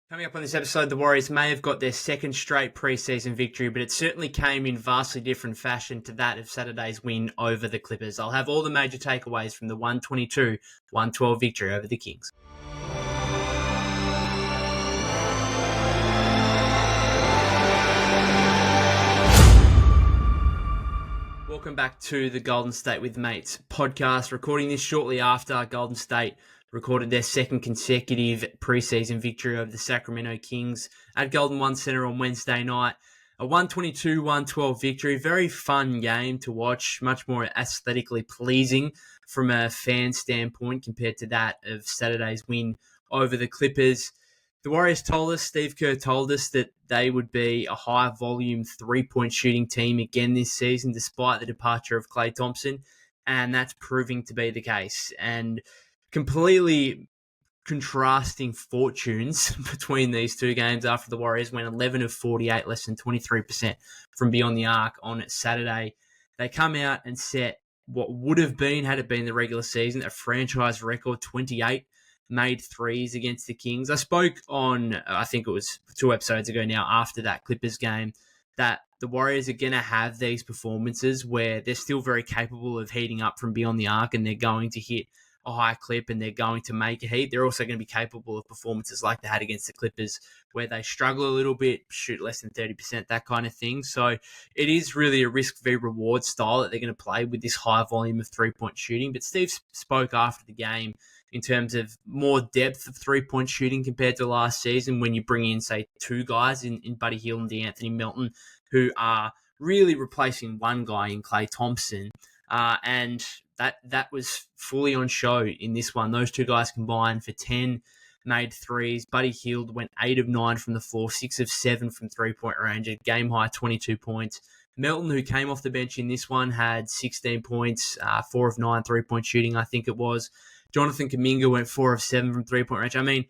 Coming up on this episode, the Warriors may have got their second straight preseason victory, but it certainly came in vastly different fashion to that of Saturday's win over the Clippers. I'll have all the major takeaways from the 122-112 victory over the Kings. Welcome back to the Golden State with Mates podcast, recording this shortly after Golden State recorded their second consecutive preseason victory over the Sacramento Kings at Golden One Center on Wednesday night. A 122-112 victory, very fun game to watch, much more aesthetically pleasing from a fan standpoint compared to that of Saturday's win over the Clippers. The Warriors told us, Steve Kerr told us, that they would be a high-volume three-point shooting team again this season, despite the departure of Klay Thompson, and that's proving to be the case. And completely contrasting fortunes between these two games after the Warriors went 11 of 48, less than 23% from beyond the arc on Saturday. They come out and set what would have been, had it been the regular season, a franchise record 28 made threes against the Kings. I spoke on, I think it was 2 episodes ago now, after that Clippers game, that the Warriors are going to have these performances where they're still very capable of heating up from beyond the arc, and they're going to hit a high clip and they're going to make a heat. They're also going to be capable of performances like they had against the Clippers, where they struggle a little bit, shoot less than 30%, that kind of thing. So it is really a risk v reward style that they're going to play with this high volume of three-point shooting. But Steve spoke after the game in terms of more depth of three-point shooting compared to last season, when you bring in, say, 2 guys in Buddy Hield and Anthony Melton, who are really replacing one guy in Klay Thompson. And that was fully on show in this one. Those 2 guys combined for 10 made threes. Buddy Hield went 8 of 9 from the floor, 6 of 7 from three-point range, a game-high 22 points. Melton, who came off the bench in this one, had 16 points, 4 of 9 three-point shooting, I think it was. Jonathan Kuminga went 4 of 7 from three-point range. I mean,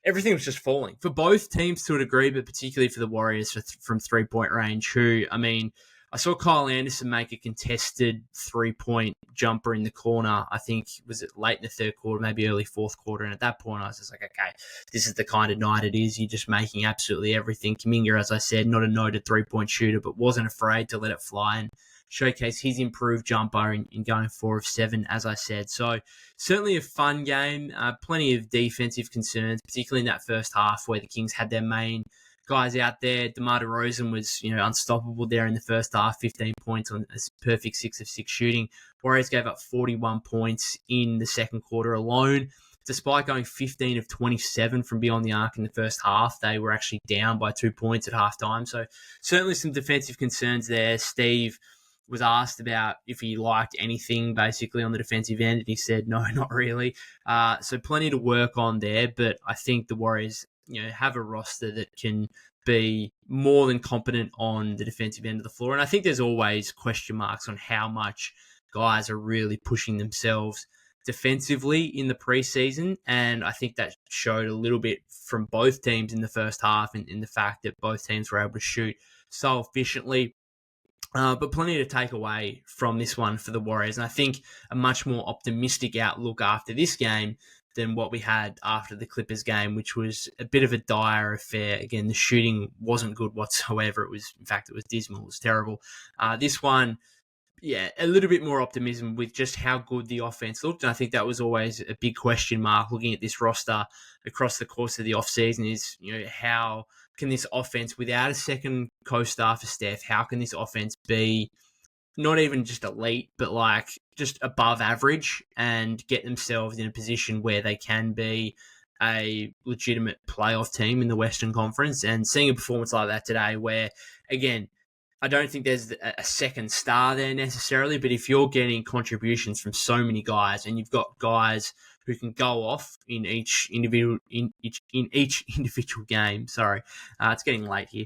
everything was just falling for both teams to a degree, but particularly for the Warriors from three-point range, who, I mean, I saw Kyle Anderson make a contested three-point jumper in the corner. I think, was it late in the third quarter, maybe early fourth quarter. And at that point, I was just like, okay, this is the kind of night it is. You're just making absolutely everything. Kuminga, as I said, not a noted three-point shooter, but wasn't afraid to let it fly and showcase his improved jumper in going 4 of 7, as I said. So certainly a fun game. Plenty of defensive concerns, particularly in that first half where the Kings had their main guys out there. DeMar DeRozan was, unstoppable there in the first half, 15 points on a perfect 6 of 6 shooting. Warriors gave up 41 points in the second quarter alone. Despite going 15 of 27 from beyond the arc in the first half, they were actually down by 2 points at halftime. So certainly some defensive concerns there. Steve was asked about if he liked anything basically on the defensive end, and he said, no, not really. So plenty to work on there, but I think the Warriors have a roster that can be more than competent on the defensive end of the floor. And I think there's always question marks on how much guys are really pushing themselves defensively in the preseason. And I think that showed a little bit from both teams in the first half, and in the fact that both teams were able to shoot so efficiently. But plenty to take away from this one for the Warriors. And I think a much more optimistic outlook after this game than what we had after the Clippers game, which was a bit of a dire affair. Again, the shooting wasn't good whatsoever. It was dismal. It was terrible. This one, a little bit more optimism with just how good the offense looked. And I think that was always a big question mark looking at this roster across the course of the offseason is, how can this offense, without a second co-star for Steph, how can this offense be not even just elite, but like just above average and get themselves in a position where they can be a legitimate playoff team in the Western Conference? And seeing a performance like that today where, again, I don't think there's a second star there necessarily, but if you're getting contributions from so many guys and you've got guys who can go off in each individual game, it's getting late here.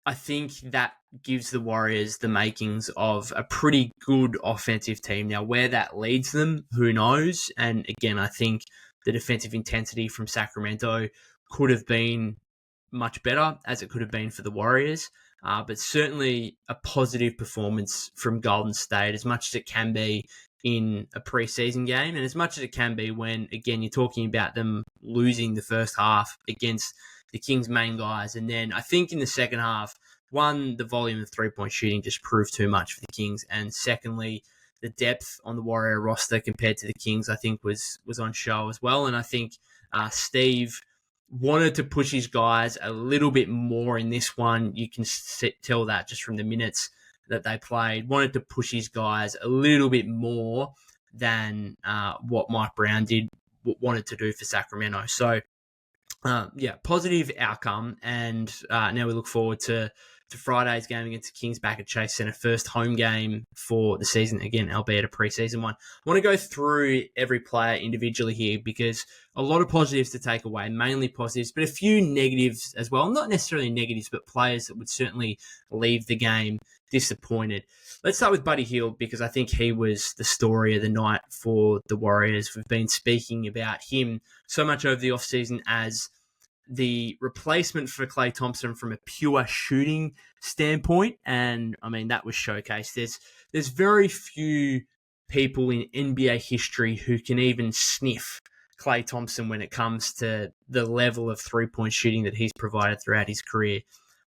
I think that gives the Warriors the makings of a pretty good offensive team. Now, where that leads them, who knows? And again, I think the defensive intensity from Sacramento could have been much better, as it could have been for the Warriors. But certainly a positive performance from Golden State, as much as it can be in a preseason game, and as much as it can be when, again, you're talking about them losing the first half against the Kings' main guys. And then I think in the second half, one, the volume of three-point shooting just proved too much for the Kings, and secondly, the depth on the Warrior roster compared to the Kings, I think, was on show as well. And I think Steve wanted to push his guys a little bit more in this one. You can tell that just from the minutes that they played. Wanted to push his guys a little bit more than what Mike Brown wanted to do for Sacramento. So, positive outcome. And now we look forward to Friday's game against the Kings back at Chase Center, first home game for the season, again, albeit a preseason one. I want to go through every player individually here because a lot of positives to take away, mainly positives, but a few negatives as well. Not necessarily negatives, but players that would certainly leave the game disappointed. Let's start with Buddy Hield because I think he was the story of the night for the Warriors. We've been speaking about him so much over the offseason as the replacement for Klay Thompson from a pure shooting standpoint. And I mean, that was showcased. There's very few people in NBA history who can even sniff Klay Thompson when it comes to the level of three-point shooting that he's provided throughout his career.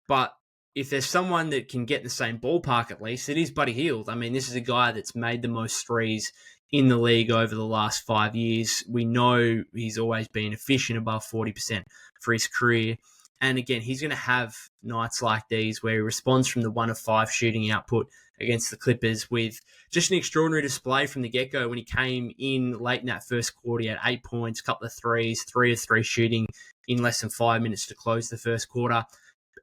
But if there's someone that can get the same ballpark at least, it is Buddy Hield. I mean, this is a guy that's made the most threes in the league over the last 5 years. We know he's always been efficient above 40% for his career. And again, he's going to have nights like these where he responds from the 1 of 5 shooting output against the Clippers with just an extraordinary display from the get-go. When he came in late in that first quarter, he had 8 points, a couple of threes, 3 of 3 shooting in less than 5 minutes to close the first quarter.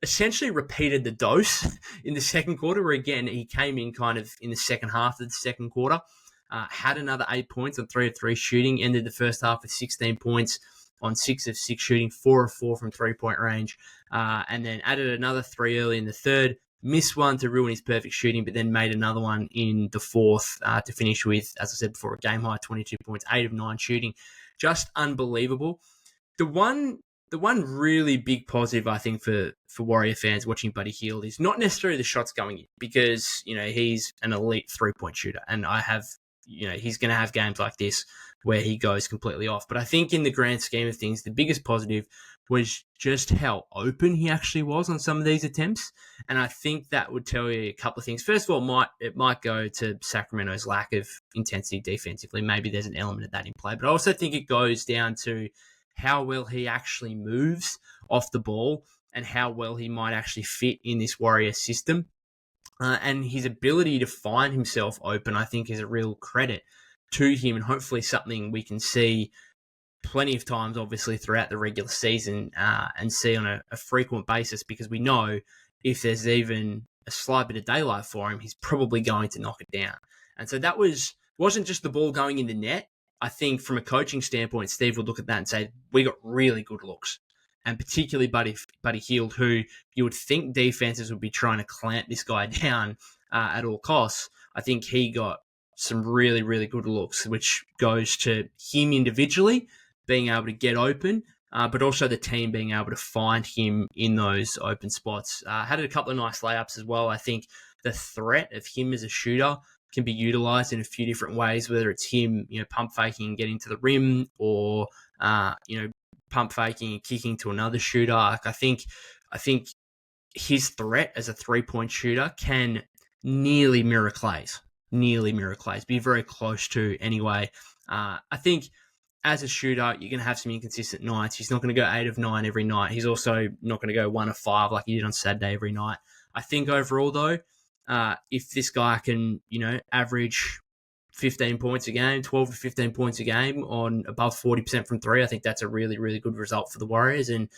Essentially repeated the dose in the second quarter, where again, he came in kind of in the second half of the second quarter, had another 8 points on 3 of 3 shooting, ended the first half with 16 points on 6 of 6 shooting, 4 of 4 from three-point range, and then added another 3 early in the third, missed one to ruin his perfect shooting, but then made another one in the fourth to finish with, as I said before, a game-high 22 points, 8 of 9 shooting. Just unbelievable. The one really big positive, I think, for Warrior fans watching Buddy Hield is not necessarily the shots going in, because, he's an elite three-point shooter, and he's going to have games like this where he goes completely off. But I think in the grand scheme of things, the biggest positive was just how open he actually was on some of these attempts. And I think that would tell you a couple of things. First of all, it might go to Sacramento's lack of intensity defensively. Maybe there's an element of that in play. But I also think it goes down to how well he actually moves off the ball and how well he might actually fit in this Warrior system. And his ability to find himself open, I think, is a real credit to him, and hopefully something we can see plenty of times, obviously, throughout the regular season and see on a frequent basis, because we know if there's even a slight bit of daylight for him, he's probably going to knock it down. And so that wasn't just the ball going in the net. I think from a coaching standpoint, Steve would look at that and say, we got really good looks. And particularly Buddy Hield, who you would think defenses would be trying to clamp this guy down at all costs. I think he got some really, really good looks, which goes to him individually being able to get open, but also the team being able to find him in those open spots. Had a couple of nice layups as well. I think the threat of him as a shooter can be utilized in a few different ways, whether it's him, pump faking and getting to the rim, or, pump faking and kicking to another shooter. I think his threat as a three-point shooter can nearly mirror Klay's. Be very close to anyway. I think as a shooter, you're going to have some inconsistent nights. He's not going to go 8 of 9 every night. He's also not going to go 1 of 5 like he did on Saturday every night. I think overall, though, if this guy can, average 15 points a game, 12 to 15 points a game on above 40% from three, I think that's a really, really good result for the Warriors, and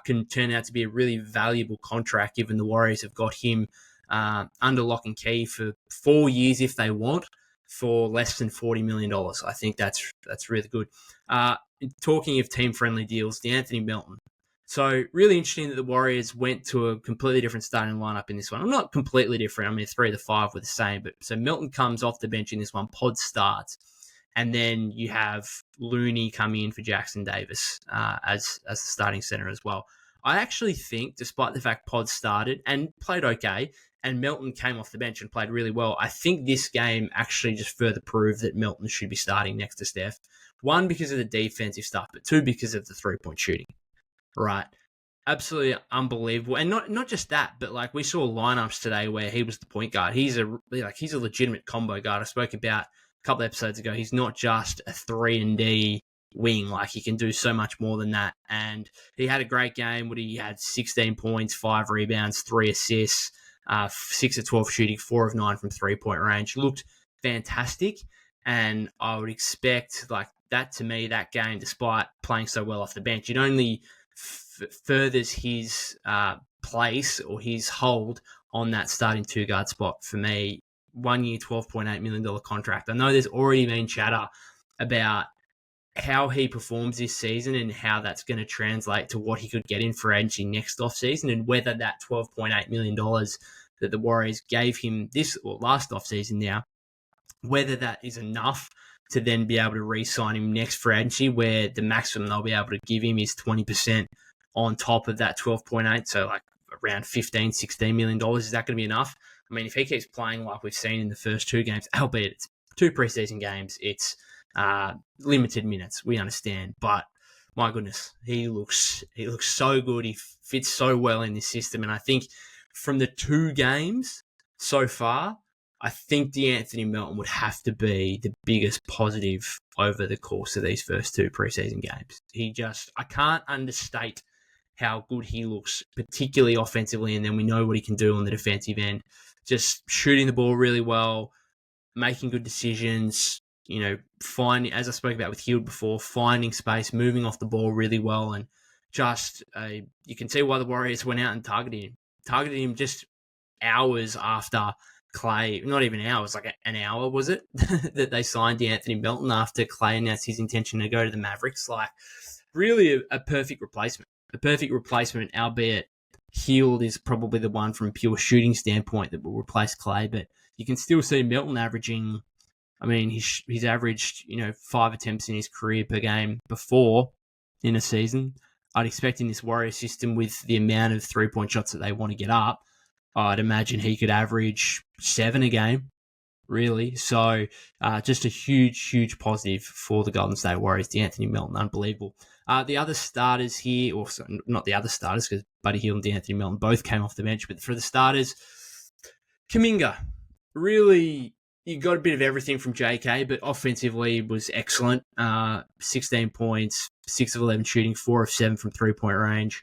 can turn out to be a really valuable contract, given the Warriors have got him under lock and key for 4 years if they want, for less than $40 million. I think that's really good. Talking of team-friendly deals, D'Anthony Melton. So really interesting that the Warriors went to a completely different starting lineup in this one. I'm not completely different. I mean, 3 of the 5 were the same. But so Melton comes off the bench in this one. Pod starts. And then you have Looney coming in for Jackson Davis as the starting center as well. I actually think, despite the fact Pod started and played okay, and Melton came off the bench and played really well, I think this game actually just further proved that Melton should be starting next to Steph. One, because of the defensive stuff, but two, because of the three-point shooting. Right. Absolutely unbelievable. And not just that, but like we saw lineups today where he was the point guard. He's a legitimate combo guard. I spoke about a couple of episodes ago. He's not just a 3-and-D wing. Like he can do so much more than that. And he had a great game. He had 16 points, 5 rebounds, 3 assists, 6 of 12 shooting, 4 of 9 from 3-point range. Looked fantastic. And I would expect like that to me, that game, despite playing so well off the bench, it only furthers his place or his hold on that starting 2-guard spot for me. 1 year, $12.8 million contract. I know there's already been chatter about how he performs this season and how that's going to translate to what he could get in free agency next offseason, and whether that $12.8 million that the Warriors gave him last offseason now, whether that is enough to then be able to re-sign him next free agency, where the maximum they'll be able to give him is 20% on top of that 12.8, so like around $15-16 million. Is that going to be enough? I mean, if he keeps playing like we've seen in the first 2 games, albeit it's 2 preseason games, it's limited minutes, we understand, but my goodness, he looks so good. He fits so well in this system, and I think from the 2 games so far, I think D'Anthony Melton would have to be the biggest positive over the course of these first 2 preseason games. I can't understate how good he looks, particularly offensively, and then we know what he can do on the defensive end. Just shooting the ball really well, making good decisions, finding, as I spoke about with Hield before, finding space, moving off the ball really well, and just you can see why the Warriors went out and targeted him just hours after Klay, not even hours, like an hour, was it, that they signed D'Anthony Melton after Klay announced his intention to go to the Mavericks. Like, really a perfect replacement. A perfect replacement, albeit Hield is probably the one from a pure shooting standpoint that will replace Klay, but you can still see Melton averaging, I mean, he's averaged, 5 attempts in his career per game before in a season. I'd expect in this Warrior system, with the amount of 3-point shots that they want to get up, I'd imagine he could average 7 a game, really. So just a huge, huge positive for the Golden State Warriors. D'Anthony Melton, unbelievable. The other starters here, or not the other starters, because Buddy Hield and D'Anthony Melton both came off the bench, but for the starters, Kuminga, really, you got a bit of everything from JK, but offensively was excellent. 16 points, 6 of 11 shooting, 4 of 7 from 3-point range,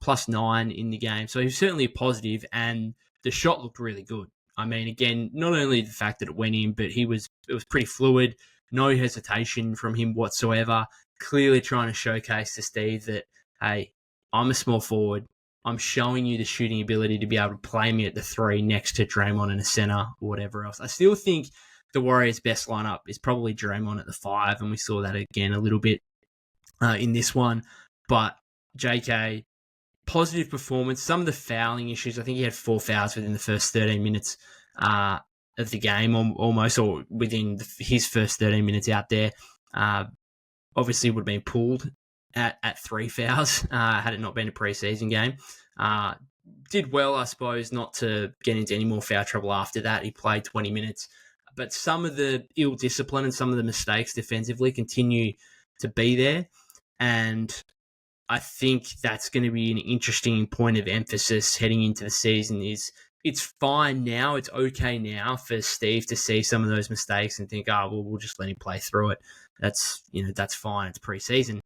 plus 9 in the game. So he was certainly a positive, and the shot looked really good. I mean, again, not only the fact that it went in, but it was pretty fluid, no hesitation from him whatsoever, clearly trying to showcase to Steve that, hey, I'm a small forward. I'm showing you the shooting ability to be able to play me at the 3 next to Draymond in a center or whatever else. I still think the Warriors' best lineup is probably Draymond at the 5, and we saw that again a little bit in this one. But JK, positive performance. Some of the fouling issues, I think he had 4 fouls within the first 13 minutes of the game, almost, or within his first 13 minutes out there. Obviously would have been pulled at 3 fouls had it not been a preseason game. Did well, I suppose, not to get into any more foul trouble after that. He played 20 minutes. But some of the ill discipline and some of the mistakes defensively continue to be there. And I think that's going to be an interesting point of emphasis heading into the season. It's fine now, it's okay now for Steve to see some of those mistakes and think, we'll just let him play through it. That's fine, it's preseason.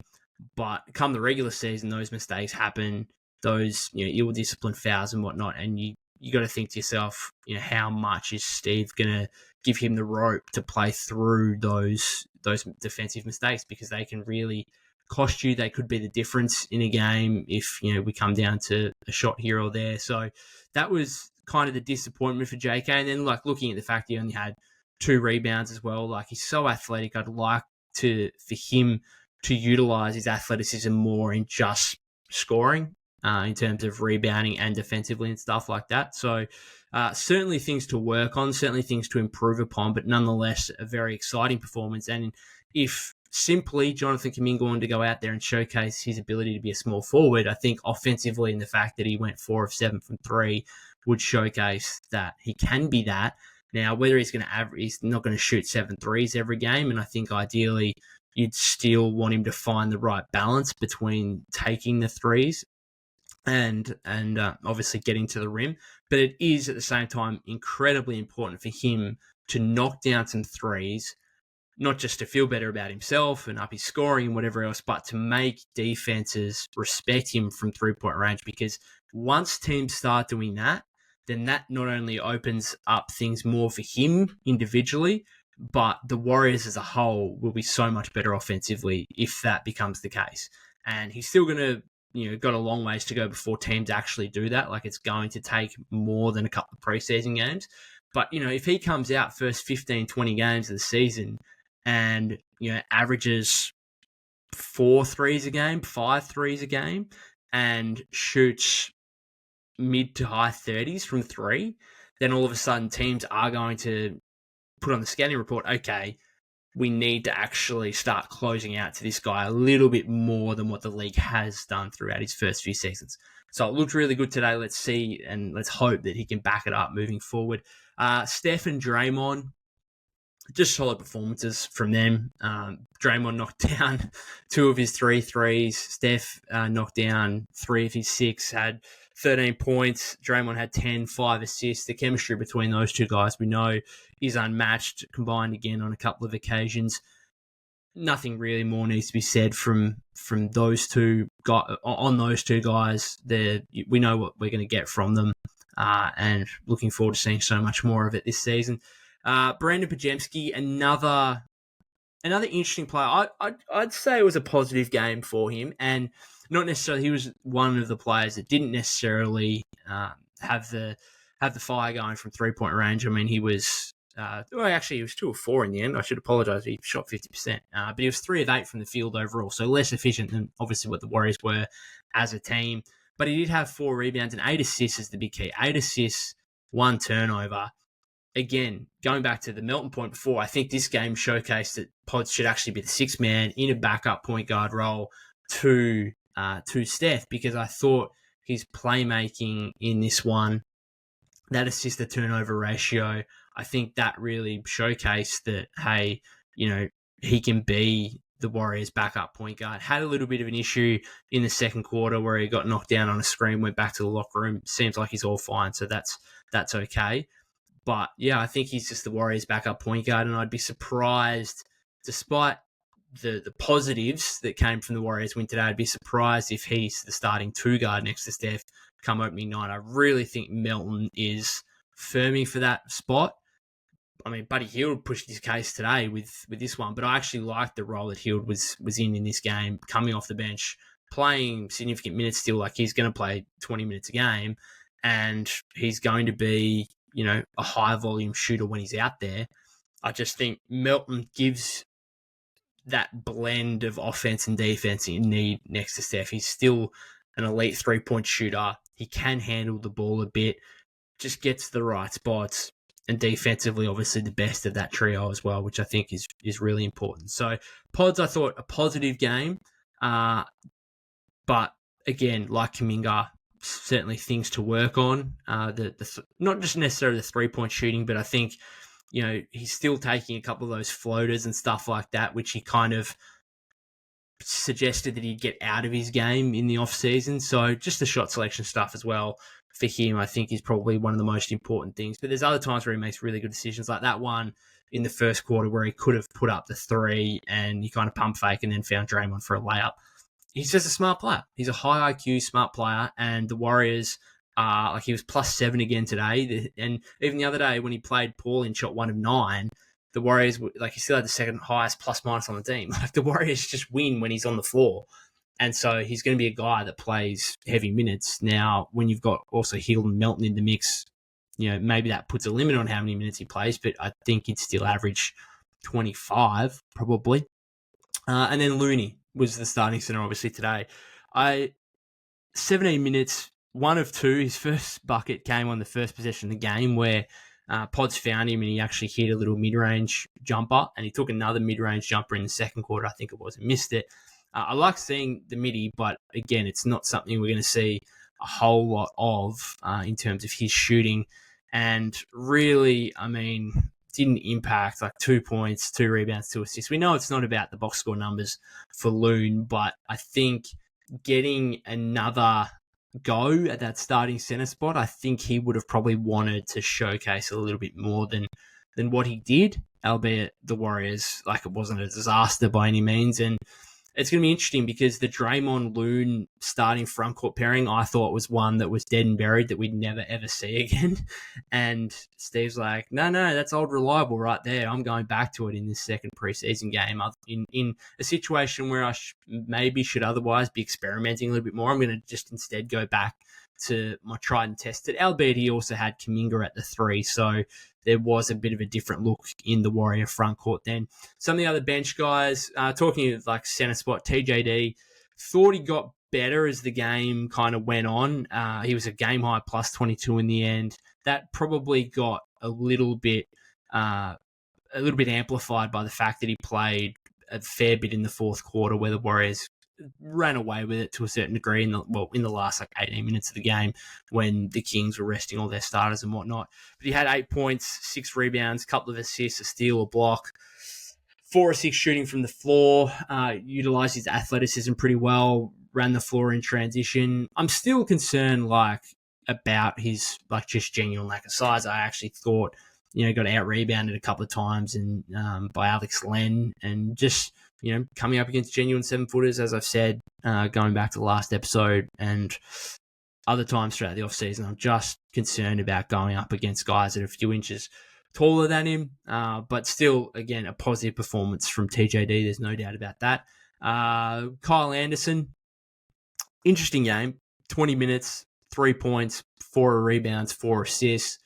But come the regular season, those mistakes happen, those ill-disciplined fouls and whatnot, and you got to think to yourself, how much is Steve going to give him the rope to play through those defensive mistakes, because they can really cost you. They could be the difference in a game if we come down to a shot here or there. So that was kind of the disappointment for JK. And then looking at the fact he only had 2 rebounds as well, he's so athletic. I'd like for him to utilize his athleticism more in just scoring, in terms of rebounding and defensively and stuff like that. So certainly things to work on, certainly things to improve upon, but nonetheless a very exciting performance. And if simply Jonathan Kuminga wanted to go out there and showcase his ability to be a small forward. I think offensively, and the fact that he went 4 of 7 from 3 would showcase that he can be that. Now, whether he's going to average, he's not going to shoot 7 threes every game, and I think ideally you'd still want him to find the right balance between taking the threes and obviously getting to the rim. But it is at the same time incredibly important for him to knock down some threes, not just to feel better about himself and up his scoring and whatever else, but to make defenses respect him from three-point range. Because once teams start doing that, then that not only opens up things more for him individually, but the Warriors as a whole will be so much better offensively if that becomes the case. And he's still going to, got a long ways to go before teams actually do that. Like, it's going to take more than a couple of preseason games. But, if he comes out first 15, 20 games of the season and, averages 4 threes a game, 5 threes a game, and shoots mid to high 30s from 3, then all of a sudden teams are going to put on the scouting report, okay, we need to actually start closing out to this guy a little bit more than what the league has done throughout his first few seasons. So it looked really good today. Let's see and let's hope that he can back it up moving forward. Steph and Draymond, just solid performances from them. Draymond knocked down 2 of his 3 threes. Steph knocked down 3 of his 6, had 13 points. Draymond had 10, 5 assists. The chemistry between those two guys we know is unmatched, combined again on a couple of occasions. Nothing really more needs to be said from those two guys. On those two guys, we know what we're going to get from them, and looking forward to seeing so much more of it this season. Brandon Podziemski, another interesting player. I'd say it was a positive game for him, and not necessarily he was one of the players that didn't necessarily have the fire going from 3-point range. I mean, he was he was 2 of 4 in the end. I should apologise. He shot 50%, but he was 3 of 8 from the field overall, so less efficient than obviously what the Warriors were as a team. But he did have 4 rebounds and 8 assists is the big key. 8 assists, 1 turnover. Again, going back to the Melton point before, I think this game showcased that Pods should actually be the 6th man in a backup point guard role to Steph, because I thought his playmaking in this one, that assist to turnover ratio, I think that really showcased that, hey, he can be the Warriors' backup point guard. Had a little bit of an issue in the second quarter where he got knocked down on a screen, went back to the locker room. Seems like he's all fine, so that's okay. But yeah, I think he's just the Warriors' backup point guard, and I'd be surprised, despite the positives that came from the Warriors win today, I'd be surprised if he's the starting 2 guard next to Steph come opening night. I really think Melton is firming for that spot. I mean, Buddy Hield pushed his case today with this one, but I actually liked the role that Hield was in this game, coming off the bench, playing significant minutes still. Like, he's going to play 20 minutes a game, and he's going to be, a high volume shooter when he's out there. I just think Melton gives that blend of offense and defense you need next to Steph. He's still an elite 3-point shooter. He can handle the ball a bit, just gets the right spots, and defensively, obviously, the best of that trio as well, which I think is really important. So, Pods, I thought, a positive game. But, again, like Kuminga, certainly things to work on. Not just necessarily the 3-point shooting, but I think, he's still taking a couple of those floaters and stuff like that, which he kind of suggested that he'd get out of his game in the off-season. So just the shot selection stuff as well for him, I think, is probably one of the most important things. But there's other times where he makes really good decisions, like that one in the first quarter where he could have put up the 3 and he kind of pump fake and then found Draymond for a layup. He's just a smart player. He's a high IQ, smart player, and the Warriors are, he was +7 again today. And even the other day when he played poorly and shot 1 of 9, the Warriors, he still had the second highest plus-minus on the team. The Warriors just win when he's on the floor. And so he's going to be a guy that plays heavy minutes. Now, when you've got also Hield and Melton in the mix, maybe that puts a limit on how many minutes he plays, but I think he'd still average 25, probably. And then Looney was the starting center, obviously, today. 17 minutes, 1 of 2. His first bucket came on the first possession of the game where Pods found him and he actually hit a little mid-range jumper, and he took another mid-range jumper in the second quarter, I think it was, and missed it. I like seeing the midi, but again, it's not something we're going to see a whole lot of in terms of his shooting. And really, I mean, didn't impact, like 2 points, 2 rebounds, 2 assists. We know it's not about the box score numbers for Loon, but I think getting another go at that starting center spot, I think he would have probably wanted to showcase a little bit more than what he did, albeit the Warriors, like, it wasn't a disaster by any means. And it's going to be interesting because the Draymond Loon starting frontcourt pairing, I thought was one that was dead and buried that we'd never, ever see again. And Steve's like, no, that's old reliable right there. I'm going back to it in this second preseason game. In a situation where I maybe should otherwise be experimenting a little bit more, I'm going to just instead go back to my tried and tested, albeit he also had Kuminga at the 3. So there was a bit of a different look in the Warrior front court then. Some of the other bench guys, talking of like center spot, TJD, thought he got better as the game kind of went on. He was a game high plus 22 in the end. That probably got a little bit amplified by the fact that he played a fair bit in the fourth quarter where the Warriors ran away with it to a certain degree in the last like 18 minutes of the game when the Kings were resting all their starters and whatnot. But he had 8 points, 6 rebounds, a couple of assists, a steal, a block, 4 or 6 shooting from the floor, utilized his athleticism pretty well, ran the floor in transition. I'm still concerned about his just genuine lack of size. I actually thought, got out rebounded a couple of times and by Alex Len, and just coming up against genuine 7-footers, as I've said, going back to the last episode and other times throughout the offseason, I'm just concerned about going up against guys that are a few inches taller than him. But still, again, a positive performance from TJD. There's no doubt about that. Kyle Anderson, interesting game. 20 minutes, 3 points, 4 rebounds, 4 assists.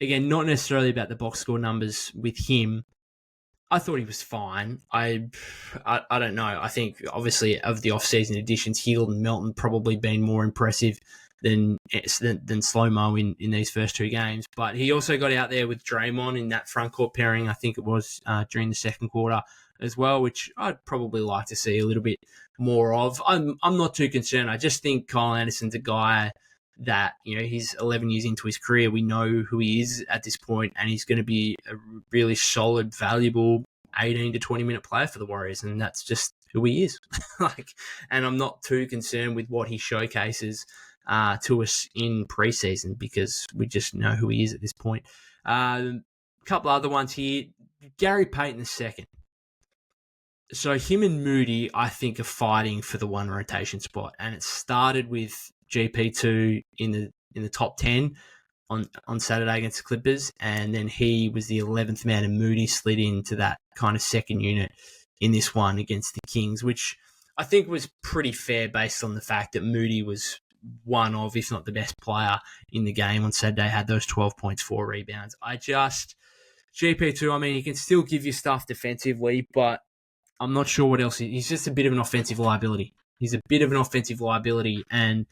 Again, not necessarily about the box score numbers with him. I thought he was fine. I don't know. I think, obviously, of the off-season additions, Hield and Melton probably been more impressive than Slow-Mo in these first 2 games. But he also got out there with Draymond in that front-court pairing, I think it was, during the second quarter as well, which I'd probably like to see a little bit more of. I'm not too concerned. I just think Kyle Anderson's a guy that, he's 11 years into his career. We know who he is at this point, and he's going to be a really solid, valuable 18 to 20-minute player for the Warriors, and that's just who he is. And I'm not too concerned with what he showcases to us in preseason because we just know who he is at this point. A couple other ones here. Gary Payton II. So him and Moody, I think, are fighting for the 1 rotation spot, and it started with GP2 in the top 10 on Saturday against the Clippers, and then he was the 11th man, and Moody slid into that kind of second unit in this one against the Kings, which I think was pretty fair based on the fact that Moody was one of, if not the best player in the game on Saturday, had those 12 points, 4 rebounds. GP2, I mean, he can still give you stuff defensively, but I'm not sure what else. He's just a bit of an offensive liability. And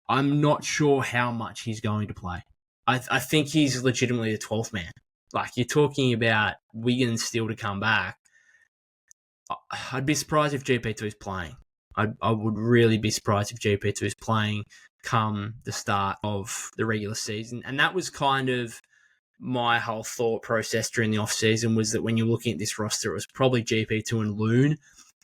I'm not sure how much he's going to play. I think he's legitimately the 12th man. Like, you're talking about Wiggins still to come back. I'd be surprised if GP2 is playing. I would really be surprised if GP2 is playing come the start of the regular season. And that was kind of my whole thought process during the offseason, was that when you're looking at this roster, it was probably GP2 and Loon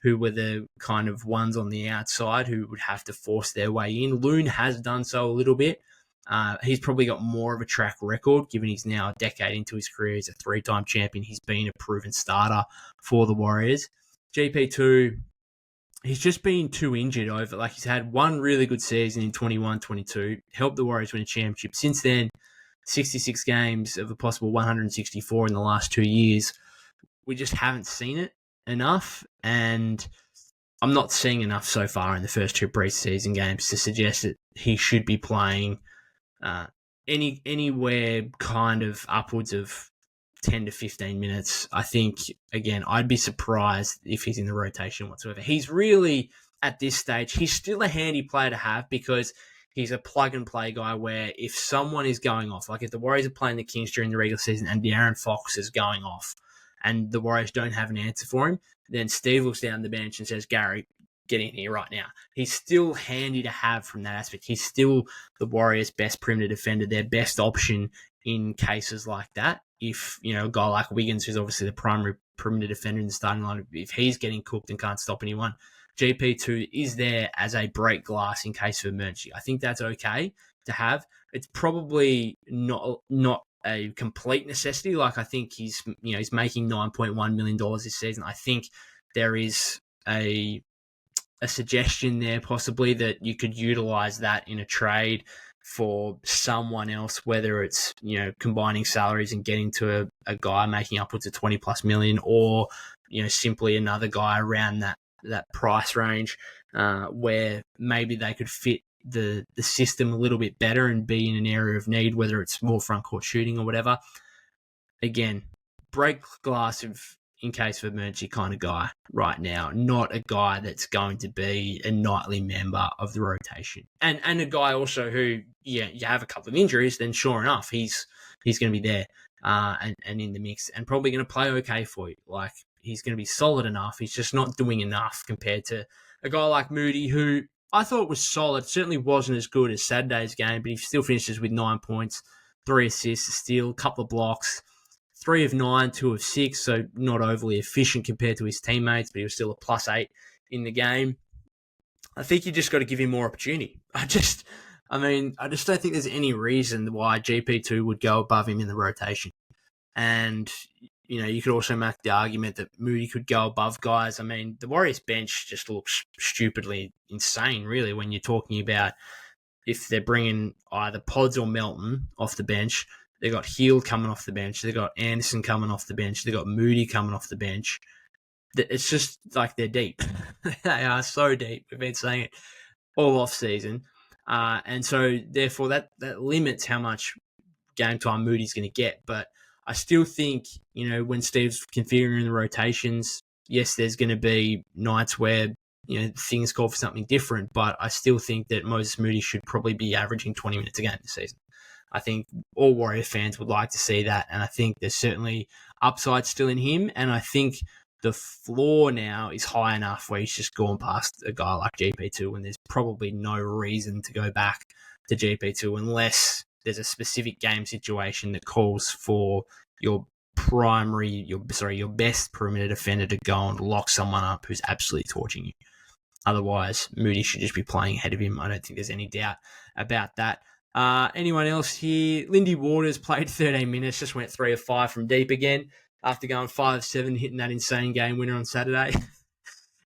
who were the kind of ones on the outside who would have to force their way in. Loon has done so a little bit. He's probably got more of a track record, given he's now a decade into his career. He's a 3-time champion. He's been a proven starter for the Warriors. GP2, he's just been too injured over. He's had one really good season in 21-22, helped the Warriors win a championship. Since then, 66 games of a possible 164 in the last 2 years. We just haven't seen it enough, and I'm not seeing enough so far in the first 2 preseason games to suggest that he should be playing anywhere kind of upwards of 10 to 15 minutes. I think, again, I'd be surprised if he's in the rotation whatsoever. He's really, at this stage, he's still a handy player to have because he's a plug-and-play guy where if someone is going off, like if the Warriors are playing the Kings during the regular season and De'Aaron Fox is going off and the Warriors don't have an answer for him, then Steve looks down the bench and says, Gary, get in here right now. He's still handy to have from that aspect. He's still the Warriors' best perimeter defender, their best option in cases like that. If, a guy like Wiggins, who's obviously the primary perimeter defender in the starting line, if he's getting cooked and can't stop anyone, GP2 is there as a break glass in case of emergency. I think that's okay to have. It's probably not a complete necessity. Like I think he's making $9.1 million this season. I think there is a suggestion there possibly that you could utilize that in a trade for someone else, whether it's, combining salaries and getting to a guy making upwards of 20 plus million, or, simply another guy around that price range where maybe they could fit the system a little bit better and be in an area of need, whether it's more front court shooting or whatever. Again, break glass in case of emergency kind of guy right now, not a guy that's going to be a nightly member of the rotation. And a guy also who, you have a couple of injuries, then sure enough, he's going to be there and in the mix and probably going to play okay for you. Like, he's going to be solid enough. He's just not doing enough compared to a guy like Moody, who I thought was solid. Certainly wasn't as good as Saturday's game, but he still finishes with 9 points, 3 assists, a steal, a couple of blocks, 3 of 9, 2 of 6, so not overly efficient compared to his teammates, but he was still a +8 in the game. I think you just got to give him more opportunity. I just don't think there's any reason why GP2 would go above him in the rotation. And, you could also make the argument that Moody could go above guys. I mean, the Warriors bench just looks stupidly insane, really, when you're talking about if they're bringing either Pods or Melton off the bench. They got Hield coming off the bench. They got Anderson coming off the bench. They got Moody coming off the bench. It's just like they're deep. They are so deep. We've been saying it all off season, and so therefore that limits how much game time Moody's going to get. But I still think when Steve's configuring the rotations, yes, there's going to be nights where things call for something different. But I still think that Moses Moody should probably be averaging 20 minutes a game this season. I think all Warrior fans would like to see that, and I think there's certainly upside still in him, and I think the floor now is high enough where he's just gone past a guy like GP2, and there's probably no reason to go back to GP2 unless there's a specific game situation that calls for your best perimeter defender to go and lock someone up who's absolutely torching you. Otherwise, Moody should just be playing ahead of him. I don't think there's any doubt about that. Anyone else here? Lindy Waters played 13 minutes, just went 3 of 5 from deep again after going 5 of 7, hitting that insane game winner on Saturday.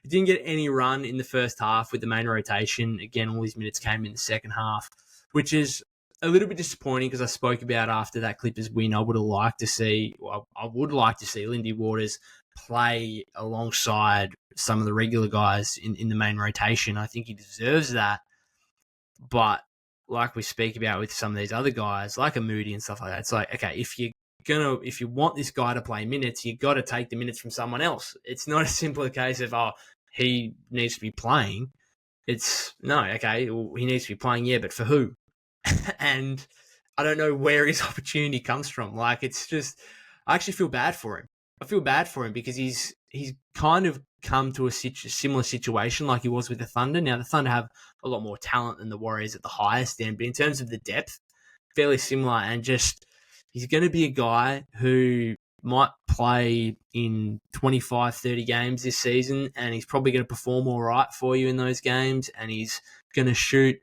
He didn't get any run in the first half with the main rotation. Again, all his minutes came in the second half, which is a little bit disappointing because I spoke about after that Clippers win, I would like to see Lindy Waters play alongside some of the regular guys in the main rotation. I think he deserves that. But like we speak about with some of these other guys, like a Moody and stuff like that, it's like, okay, if you want this guy to play minutes, you got to take the minutes from someone else. It's not a simple case of, he needs to be playing. It's, no, okay, well, he needs to be playing, yeah, but for who? And I don't know where his opportunity comes from. Like, it's just, I actually feel bad for him. I feel bad for him because he's kind of come to a similar situation like he was with the Thunder. Now, the Thunder have a lot more talent than the Warriors at the highest end, but in terms of the depth, fairly similar. And just, he's going to be a guy who might play in 25, 30 games this season, and he's probably going to perform all right for you in those games, and he's going to shoot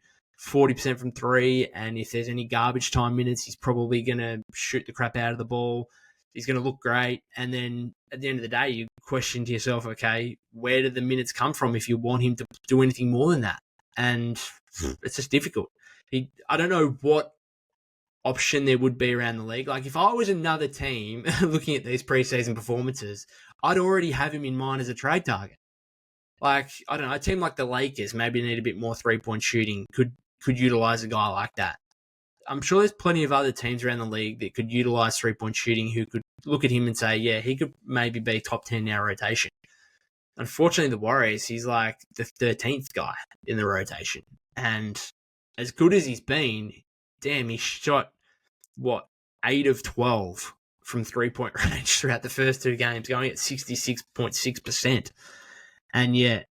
40% from 3, and if there's any garbage time minutes, he's probably going to shoot the crap out of the ball. He's going to look great, and then at the end of the day, you question to yourself, okay, where do the minutes come from if you want him to do anything more than that? And it's just difficult. I don't know what option there would be around the league. Like, if I was another team looking at these preseason performances, I'd already have him in mind as a trade target. Like, I don't know, a team like the Lakers maybe need a bit more three-point shooting, could utilize a guy like that. I'm sure there's plenty of other teams around the league that could utilize three-point shooting who could look at him and say, yeah, he could maybe be top 10 in our rotation. Unfortunately, the Warriors, he's like the 13th guy in the rotation. And as good as he's been, damn, he shot, 8 of 12 from three-point range throughout the first 2 games, going at 66.6%. And yet,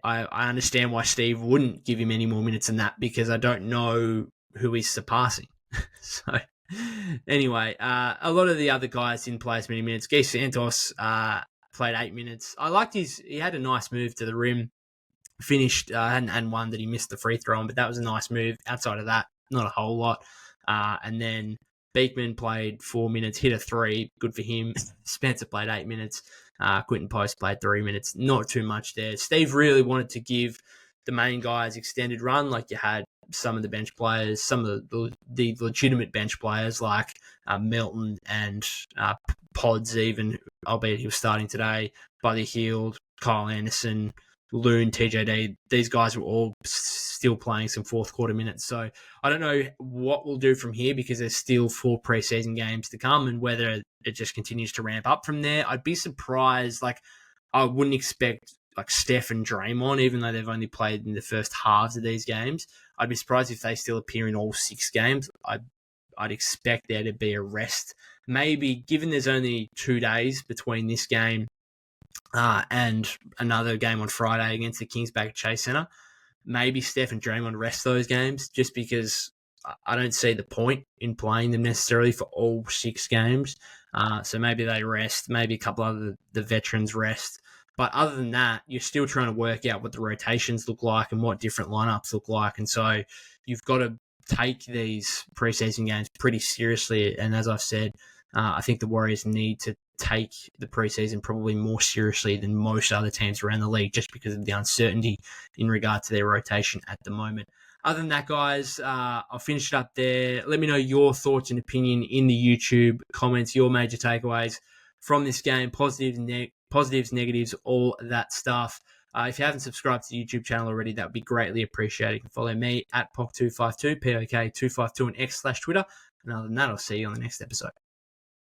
I understand why Steve wouldn't give him any more minutes than that, because I don't know who he's surpassing. So, anyway, a lot of the other guys didn't play as many minutes. Guy Santos played 8 minutes. I liked he had a nice move to the rim, finished, and one that he missed the free throw on, but that was a nice move. Outside of that, not a whole lot. And then Beekman played 4 minutes, hit a 3, good for him. Spencer played 8 minutes. Quentin Post played 3 minutes, not too much there. Steve really wanted to give the main guys extended run, like you had some of the bench players, some of the legitimate bench players like Melton and Pods even, albeit he was starting today, Buddy Hield, Kyle Anderson, Loon, TJD, these guys were all still playing some fourth quarter minutes. So I don't know what we'll do from here, because there's still 4 preseason games to come, and whether it just continues to ramp up from there. I'd be surprised. Like, I wouldn't expect like Steph and Draymond, even though they've only played in the first halves of these games. I'd be surprised if they still appear in all 6 games. I'd expect there to be a rest. Maybe, given there's only 2 days between this game and another game on Friday against the Kings back at Chase Center, maybe Steph and Draymond rest those games, just because I don't see the point in playing them necessarily for all 6 games. So maybe they rest, maybe a couple of the veterans rest. But other than that, you're still trying to work out what the rotations look like and what different lineups look like. And so you've got to take these preseason games pretty seriously. And as I've said, I think the Warriors need to take the preseason probably more seriously than most other teams around the league, just because of the uncertainty in regard to their rotation at the moment. Other than that, guys, I'll finish it up there. Let me know your thoughts and opinion in the YouTube comments, your major takeaways from this game, positives, negatives, all that stuff. If you haven't subscribed to the YouTube channel already, that would be greatly appreciated. You can follow me at POK252, POK252 on X/Twitter. And other than that, I'll see you on the next episode.